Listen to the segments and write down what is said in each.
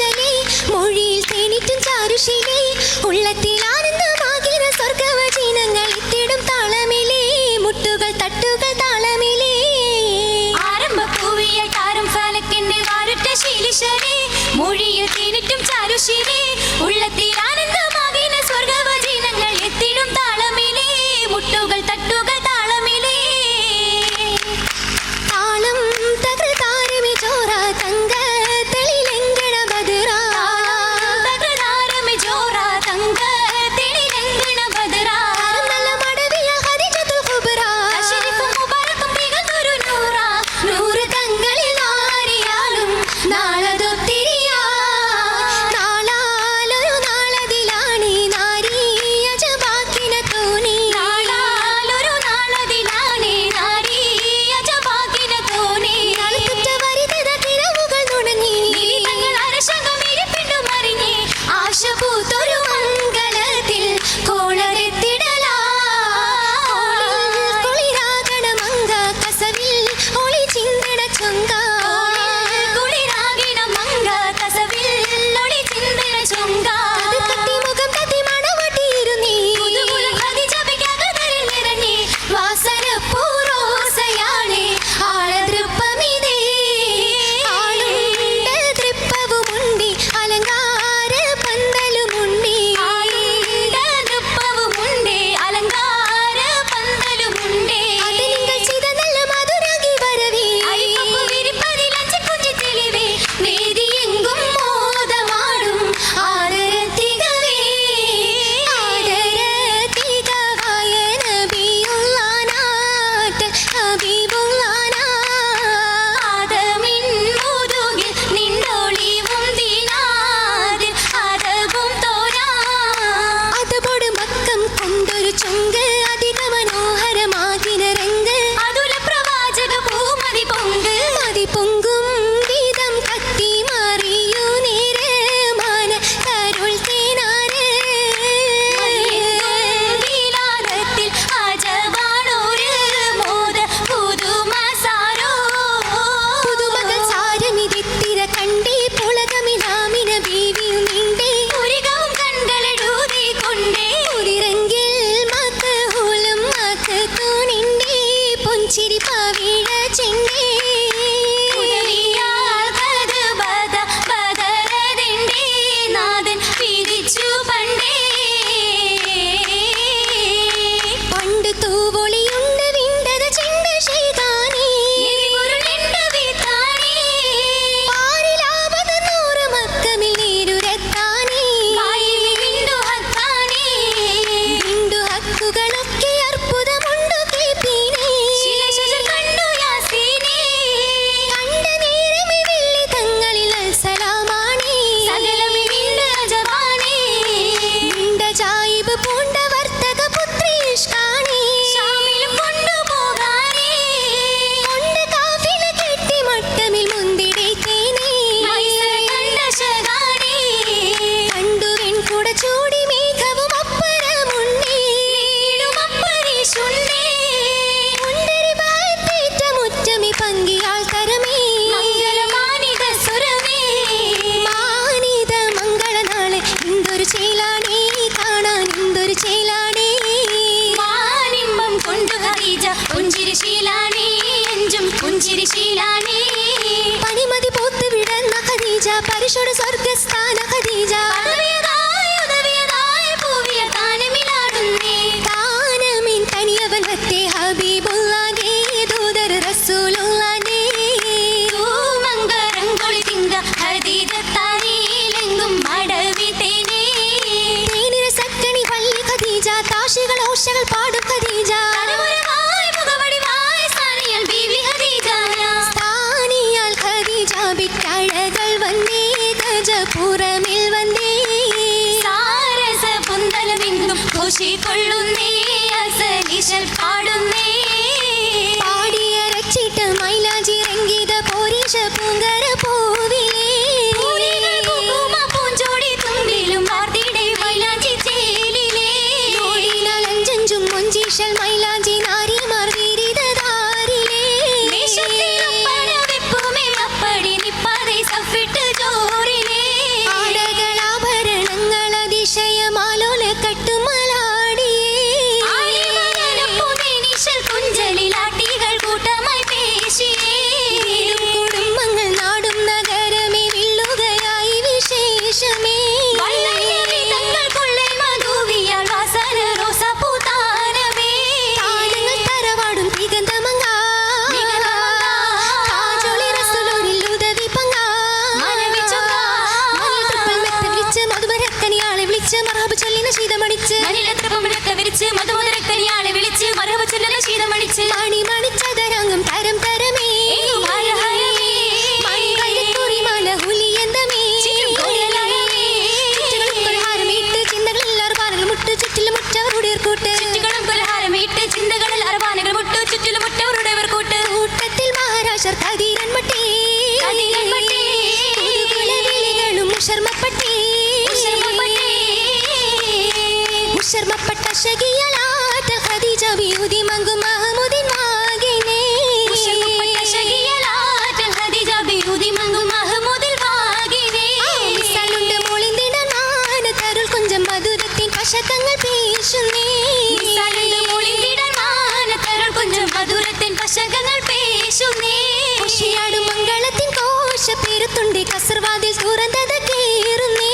specially മൊഴിയിൽ തേനിറ്റും ചാരുശീലി ഉള്ളത്തിൽ ആനന്ദമാകിന സ്വർഗവചനങ്ങൾ എത്തിടും താളമിലേ മുട്ടുകൾ തട്ടുകൾ താളമിലേ ആരംഭപ്പൂവിയ താരം ഫലക്കിന്റെ വാരുറ്റ ശീലിശലി മൊഴിയിൽ തേനിറ്റും ചാരുശീലി ഉള്ളത്തിൽ ആനന്ദമാകിന സ്വർഗവചനങ്ങൾ എത്തിടും താളമിലേ മുട്ടുകൾ തട്ടുകൾ താളമിലേ താളം തകൃതാരമി ചോറ തങ്ക തെളിലെങ്കണ ബദറാ തകൃതാരമി ചോറ തങ്ക തെളിലെങ്കണ ബദറാ നല്ല മടവിയ ഖദീജത്തുൽ ഖുബ്രാ അശ്രിഫും മുബാറക്കും തികഞ്ഞൊരു നൂറാ നൂറ് തങ്ങളിൽ ആരിയാലും നാളതൊത്തിരിയാ നാളാലൊരു നാളതിലാണി നാരി അജബാക്കിന തോന്നി നാളാലൊരു നാളതിലാണി നാരി അജബാക്കിന തോന്നി നാളത്തുറ്റ വരിതത തിരവുകൾ നുണഞ്ഞി തങ്ങൾ അരശകമിരിപ്പിണ്ടു മറിഞ്ഞി ആശ പൂത്തൊരു മംഗളത്തിൽ കോളരെത്തിടലാ കുളിരാകണ മങ്ക കസവിൽ ഒളി ചിന്തണ ചൊങ്ക കുളിരാകിണ മങ്ക കസവിൽ ഒളി ചിന്തണ ചൊങ്ക തട്ടി മുഖം തട്ടി മണവട്ടിയിരുന്നീ ഖദീജബയ്ക്കകതരിൽ നിറഞ്ഞി വാസന പൂരോസയാണേ ആളതൃപ്പമിതേ ആളുണ്ട് തൃപ്പവുമുണ്ടി അലങ്കാര പന്തലുമുണ്ടി ആളുണ്ട് തൃപ്പവുമുണ്ടി അലങ്കാര പന്തലുമുണ്ടി അത് നിങ്ങൾ ചെയ്ത നല്ല മധുരാഗി വരവേ അരിപ്പു വിരിപ്പതിൽ അഞ്ചുകുഞ്ചി തെളിവേ വേദിയെങ്കും മോദമാടും ആദരത്തികവേ ആദരത്തികവായ നബിയുള്ളാനാട്ട് ഹബീബുള്ളാനാ ആദമിൻ മുതുകിൽ നിന്നൊളിവും ദിനാദിൽ അതവും തോരാ അതപോട് മക്കം കൊണ്ടൊരു ചൊങ്ക് അധിക മനോഹരമാകിന രംഗ് അതുല പ്രവാചക പൂമതി പൊങ്ക് മതി പൊങ്കും വീതം കത്തി മാറിയു നേര് മാന കരുൾ തേനാര് വിലാദത്തിൽ അജവാണോര് മോദ പുതുമസാരോ പുതുമകൾ സാരമിതിത്തിര കണ്ടേ പുളകമിലാമിന ബീവിയും നീണ്ടേ പുരികവും കൺകളെഴുതി കൊണ്ടേ പുരിരങ്കിൽ മക്കഹൂലും മക്കത്തൂനിണ്ടേ പൊൻചിരി പവിഴ ചെണ്ടേ ഉദവിയാൽ കഥബദ ബദരതിണ്ടേ നാഥൻ പിരിച്ചു പണ്ടേ പണ്ട് തൂവൊളിയുണ്ട് വിണ്ടത ചെണ്ട ശൈതാനേ നിധികുരുളിണ്ട് വീത്താനേ പാരിലാപത നൂറ് മക്കമിൽ നീരുരത്താനേ വായിലി വിണ്ടു ഹത്താനേ വിണ്ടു ഹക്കുകളൊക്കെ അർപ്പുതമുണ്ടു കേപ്പീനേ ശിലശജർ കണ്ടു യാസീനേ കണ്ട നേരമി വെള്ളി തങ്ങളിൽ അൽസലാമാണേ സകലമി വിണ്ട അജവാണേ വിണ്ട ജായിബ് പൂണ്ട വർത്തക പുത്രി ഇഷ്കാണേ ശാമിലും കൊണ്ടുപോകാനേ കൊണ്ട് കാഫില കെട്ടി മട്ടമിൽ മുന്തിടേക്കേനേ മൈസര കണ്ട ശകാനേ കണ്ടു വെൺകുട ചൂടി മേഘവും അപ്പരമുണ്ടേ ലീടും അപ്പരീഷുണ്ടേ മുണ്ടരി ഭാഗത്തേറ്റ മുറ്റമി പങ്കിയാൾ തരമേ മംഗളമാനിത സുരമേ മാനിത മംഗളനാള് എന്തൊരു ചേലാണേ കാണാൻ എന്തൊരു ചേലാണേ മാനിമ്പം കൊണ്ടു ഖദീജ പുഞ്ചിരി ശീലാണേ എഞ്ചും പുഞ്ചിരി ശീലാണേ പണിമതി പോത്ത് വിടന്ന ഖദീജ പരിശുദ്ധ സ്വർഗസ്ഥാന ഖദീജ ഉദവിയതായ പൂവിയ താനമിലാടുന്നേ താനമിൻ തനിയവൻ ഹത്തേ ഹബീബുള്ളാനേ ദൂതർ റസൂലുള്ളാനേ മംഗളം കൊളി തിങ്ക ഖദീജത്താനിലെങ്കും മടവി തേനേ തേനിര സക്കണി വള്ളി ഖദീജ താശികൾ ഓശകൾ പാടും ഖദീജ മുഖവടിവായ സ്ഥാനിയൽ ബീവി ഖദീജ സ്ഥാനിയാൽ ഖദീജ വിട്ടഴകൾ വന്നേ ഗജപുറമിൽ വന്നേ സാരസ പുന്തലമെങ്കും ഘോഷിക്കൊള്ളുന്നേ അസലിശൽ പാടുന്നേ പാടിയ രക്ഷിട്ട് മൈലാഞ്ചി രംഗീത പോരീശ പൂങ്കര പൂവിലേ പൂഞ്ചോടി തുമ്പിലും വാർത്തിടെ മൈലാഞ്ചി ചേലിലേ ഓടിനാലഞ്ചഞ്ചും മൊഞ്ചീശൽ മൈലാഞ്ചി നാരിമാർ വീരിതധാരിലേ വെപ്പുമേ മപ്പടി നിപ്പാതെ സഫിട്ട് ജോറിലേ വിളിച്ച് മണിലത്രപ്പമിളക്ക വിരിച്ച് മധുമുതരക്കനിയാളെ വിളിച്ച് മറവ് ചൊല്ലുന്ന ശീതമണിച്ച് മണി മണിച്ചതരങ്ങും തരം തരമേ ശർമ്മപ്പെട്ട ശകിയലാത്ത ഖദീജ ബിയുദി മംഗു മഹ്മൂദിൻ വാഗിനെ ശർമ്മപ്പെട്ട ശകിയലാത്ത ഖദീജ ബിയുദി മംഗു മഹ്മൂദിൻ വാഗിനെ മിസാലുണ്ട് മോളിന്തിട മാന തരുൾ കുഞ്ചം മധുരത്തിൻ പശകങ്ങൾ പേശുന്നേ മിസാലുണ്ട് മോളിന്തിട മാന തരുൾ കുഞ്ചം മധുരത്തിൻ പശകങ്ങൾ പേശുന്നേ ഖുഷിയാടും മംഗളത്തിൻ കോശ പേരുത്തുണ്ട് കസർവാതിൽ തുറന്നത് കേറുന്നേ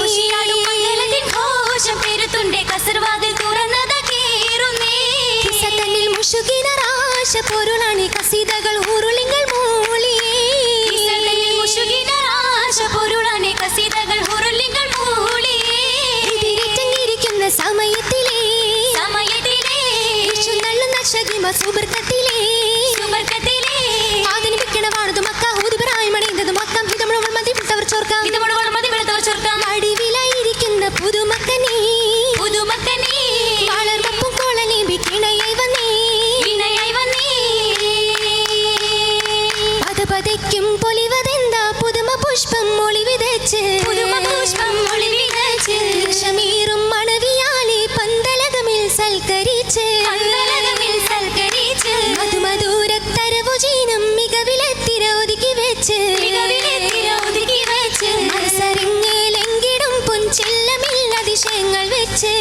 ഖുഷിയാടും മംഗളത്തിൻ കോശ പേരുത്തുണ്ട് കസർവാതിൽ തുറന്നത് കേറുന്നേ കിസതന്നിൽ മുശുകിന രാശ പൊരുളാണി കസീതകൾ ഉരുളിങ്ങൾ മൂളിയേ കിസതന്നിൽ മുശുകിന രാശ പൊരുളാണി കസീതകൾ ഉരുളിങ്ങൾ മൂളിയേ ഇതിരിക്കുന്ന സമയത്തിലേ വിഷുന്നള്ളുന്ന ശകിമ സുബർക്കത്തിലേ ആദനിപ്പിക്കണ വാണതു മക്ക ഊതിപറായി മണിയുന്നത് മക്കം ഹിതമുഴവൾ മതി വിട്ടവർ ചോർക്കാം അടിവിലായിരിക്കുന്ന പുതുമക്കനീ വളർവപ്പും കോളനീമ്പി കിണയായി വന്നേ പതപതയ്ക്കും പൊലിവതെന്താ പുതുമ പുഷ്പം മൊളി വിതച്ച് ഷമീറും മണവിയാലെ പന്തലകമിൽ സൽക്കരിച്ച് മധുമധുരത്തരവുചീനം മികവിലെത്തിര ഒതുക്കി വെച്ച് മനസ്സറിഞ്ഞിലെങ്കിടും പൊൻചെല്ലമില്ല അതിശയങ്ങൾ വെച്ച്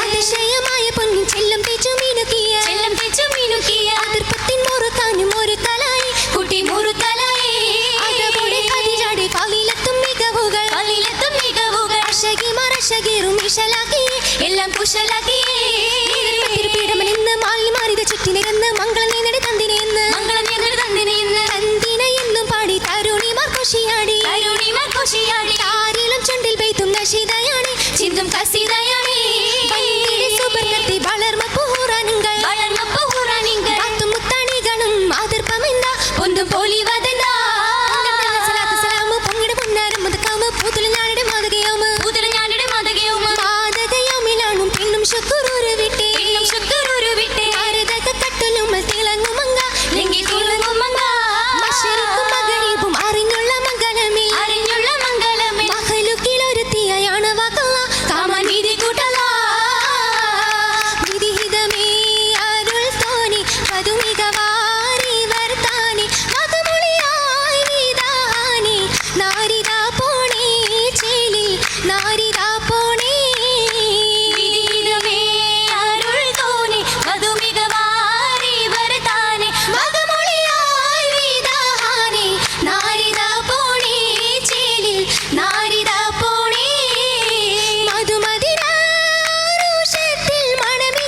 അതിശയമായ പൊന്നിൻ ചെല്ലം തേച്ചു മിനുക്കിയ അതിർപ്പത്തിൻ മുറുക്കാനും ഒരു കലായി കുട്ടി മുറുക്കലായി അതോടെ ഖദീജയുടെ കവിലെത്തും മികവുകൾ അശകിറും ഇശലാക്കി എല്ലാം കുശലാക്കിയേ പീഠമനിന്ന് മാറി മാറിയത് ചുറ്റി നിരന്ന് മംഗളം നേടി തന്തിനെന്ന് തന്തിനെന്നും പാടി തരുണിമാർ ഖുഷിയാടി ആരിലും ചുണ്ടിൽ പെയ്ത്തും നശീതയാണ് ചിന്തും കസീതയാണ് സുബർക്കത്തി വളർമ പൂറാനുകൾ പത്തും മുത്താണികളും അതിർപ്പമെന്താ ഒന്നും പൊലിവതെന്താ പൊങ്ങിട പുന്നാരം മുതക്കാമ് പൂത്തുല ഞാനുടെ മാതകയോമിലാണും പെണ്ണും ശുക്രൂര് വിട്ടേ കട്ടലും തിളങ്ങുമങ്ങ മശരിക്കും മഗരീബും അറിഞ്ഞുള്ള മംഗളമേ മഹലുക്കിലൊരുത്തിയാണ് വാക്കുക കാമാൻ വിധി കൂട്ടല വിധിഹിതമേ അരുൾ തോന്നി പതുമികവാരി വർത്താനി മധുമൊളിയായി വിധാനി നാരിതാ പോണേ ചേലിൽ നാരിതാ പോണേ വിധിഹിതമേ അരുൾ തോന്നി പതുമികവാരി വർത്താനി മധുമൊളിയായി വിധാനി നാരിതാ പോണേ ചേലിൽ നാരിതാ പോണേ മധുമതിരാരുഷത്തിൽ മണമികവാസുദിനത്തിൽ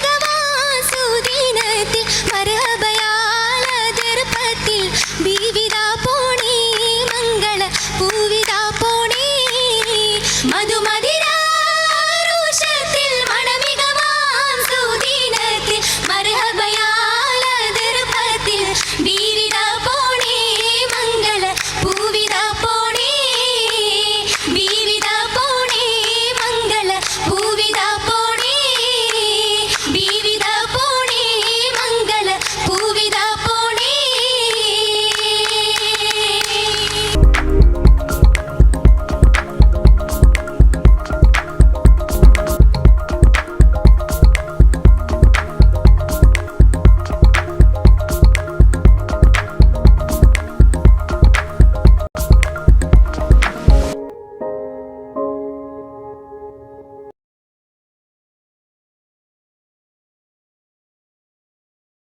മരഹബയാലതിർപ്പത്തിൽ ബീവിതാ